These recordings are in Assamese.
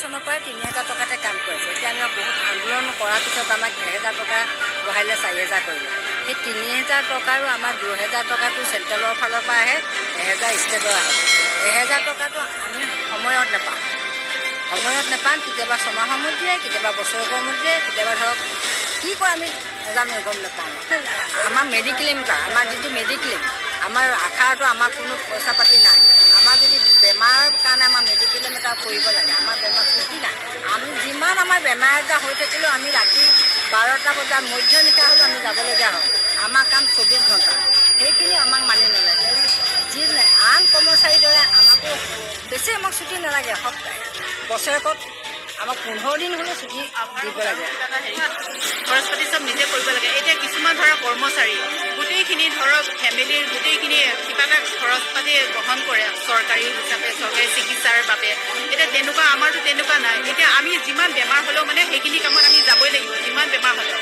চনৰ পৰা ৩,০০০ টকাতে কাম কৰিছে। এতিয়া আমি বহুত আন্দোলন কৰাৰ পিছত আমাক ১,০০০ টকা বঢ়াইলে ৪,০০০ কৰিলে। সেই ৩,০০০ টকাৰো আমাৰ ২,০০০ টকাটো চেণ্ট্ৰেলৰ ফালৰ পৰা আহে, ১,০০০ ষ্টেটৰ আহে। ১,০০০ টকাটো আমি সময়ত নাপাওঁ। কেতিয়াবা ছমাহৰ মূৰত দিয়ে, কেতিয়াবা বছৰেকৰ মূৰত দিয়ে, কেতিয়াবা ধৰক কি কয় আমি নাজানো, গম নাপাওঁ। আমাৰ মেডিক্লেইম কৰা, আমাৰ যিটো মেডিক্লেইম, আমাৰ আশাৰটো আমাৰ কোনো পইচা পাতি নাই। আমাৰ যদি বেমাৰৰ কাৰণে আমাৰ মেডিক্লেইম এটা কৰিব লাগে, আমাৰ বেমাৰ ছুটি নাই। আমি যিমান আমাৰ বেমাৰ আজাৰ হৈ থাকিলেও আমি ৰাতি ১২টা বজাত মধ্যনিশা হ'লেও আমি যাবলগীয়া হয়। আমাৰ কাম ২৪ ঘণ্টা, সেইখিনি আমাক মানি নলয়। যি আন কৰ্মচাৰীৰ দৰে আমাকো বেছি আমাক ছুটি নালাগে। সপ্তাহে বছৰেকত আমাক ১৫ দিন হ'লেও ছুটি দিব লাগে। খৰচ পাতি চব নিজে কৰিব লাগে। এতিয়া কিছুমান ধৰক কৰ্মচাৰী গোটেইখিনি ধৰক ফেমিলিৰ গোটেইখিনি কিবা এটা খৰচ পাতি গ্ৰহণ কৰে চৰকাৰী হিচাপে, চৰকাৰী চিকিৎসাৰ বাবে। এতিয়া তেনেকুৱা আমাৰতো তেনেকুৱা নাই। এতিয়া আমি যিমান বেমাৰ হ'লেও মানে সেইখিনি কামত আমি যাবই লাগিব, যিমান বেমাৰ হ'লেও।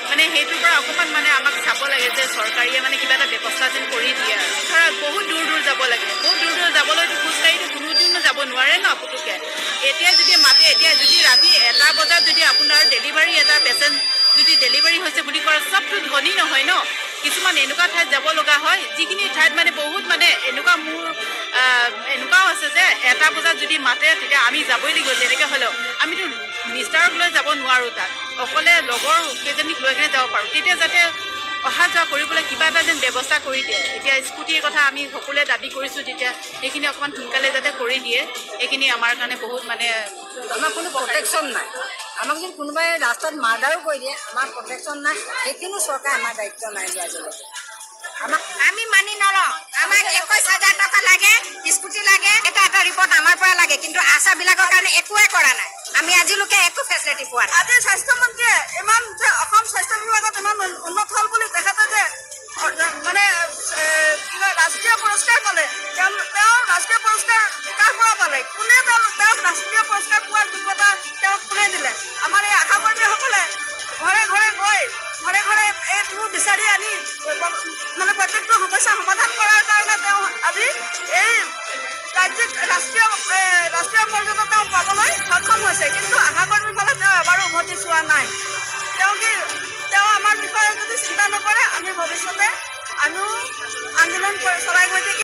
মানে সেইটোৰ পৰা অকণমান মানে আমাক চাব লাগে যে চৰকাৰীয়ে মানে কিবা এটা ব্যৱস্থা যেন কৰি দিয়ে। ধৰক বহুত দূৰ দূৰ যাব লাগে, বহুত দূৰ দূৰ যাবলৈতো খোজকাঢ়িতো কোনোদিনো যাব নোৱাৰে ন পুতুকে। এতিয়া যদি মাতে, এতিয়া যদি ৰাতি ১টা বজাত যদি আপোনাৰ ডেলিভাৰী এটা পেচেণ্ট যদি ডেলিভাৰী হৈছে বুলি কয়, চবতো ধনী নহয় ন। কিছুমান এনেকুৱা ঠাইত যাব লগা হয়, যিখিনি ঠাইত মানে বহুত মানে এনেকুৱা মোৰ এনেকুৱাও আছে যে ১টা বজাত যদি মাতে তেতিয়া আমি যাবই লাগিব যেনেকৈ হ'লেও। আমিতো মিষ্টাৰক লৈ যাব নোৱাৰোঁ তাত, অকলে লগৰ কেইজনীক লৈ কিনে যাব পাৰোঁ। তেতিয়া যাতে অহা যোৱা কৰিবলৈ কিবা এটা যেন ব্যৱস্থা কৰি দিয়ে। এতিয়া স্কুটিৰ কথা আমি সকলোৱে দাবী কৰিছোঁ, তেতিয়া সেইখিনি অকণমান সোনকালে যাতে কৰি দিয়ে, সেইখিনি আমাৰ কাৰণে বহুত মানে আমাৰ কোনো প্ৰটেকশ্যন নাই। আমাক যদি কোনোবাই ৰাস্তাত মাৰ্ডাৰো কৰি দিয়ে, আমাৰ প্ৰটেকশ্যন নাই। সেইখিনিও চৰকাৰে আমাৰ দায়িত্ব নাই লোৱা আজিলৈকে। আমি মানি নলওঁ। আমাক ২১,০০০ টকা লাগে, স্কুটি লাগে, এটা ৰিপৰ্ট আমাৰ পৰা লাগে, কিন্তু আশাবিলাকৰ কাৰণে একোৱে কৰা নাই। আমি আজিলৈকে একো ফেচিলিটি পোৱা নাই। আজি স্বাস্থ্যমন্ত্ৰীয়ে ইমান যে অসম স্বাস্থ্য বিভাগত ইমান উন্নত হ'ল বুলি তেখেতে যে মানে ৰাষ্ট্ৰীয় পুৰস্কাৰ পালে, তেওঁ ৰাষ্ট্ৰীয় পুৰস্কাৰ কাৰ পৰা পালে? কোনে তেওঁক ৰাষ্ট্ৰীয় পুৰস্কাৰ পোৱাৰ যোগ্যতা তেওঁক কোনে দিলে? আমাৰ এই আশা কৰ্মীসকলে ঘৰে ঘৰে গৈ ঘৰে ঘৰে এইবোৰ বিচাৰি আনি মানে প্ৰত্যেকটো সমস্যা সমাধান কৰাৰ কাৰণে তেওঁ আজি এই ৰাষ্ট্ৰীয় পৰ্যায়ত তেওঁ পাবলৈ সক্ষম হৈছে। কিন্তু আশা কৰ্মীৰ ফালে তেওঁ এবাৰো উভতি চোৱা নাই। তেওঁ আমাৰ বিষয়ে যদি চিন্তা নকৰে, আমি ভৱিষ্যতে আমিও আন্দোলন চলাই গৈ থাকিম।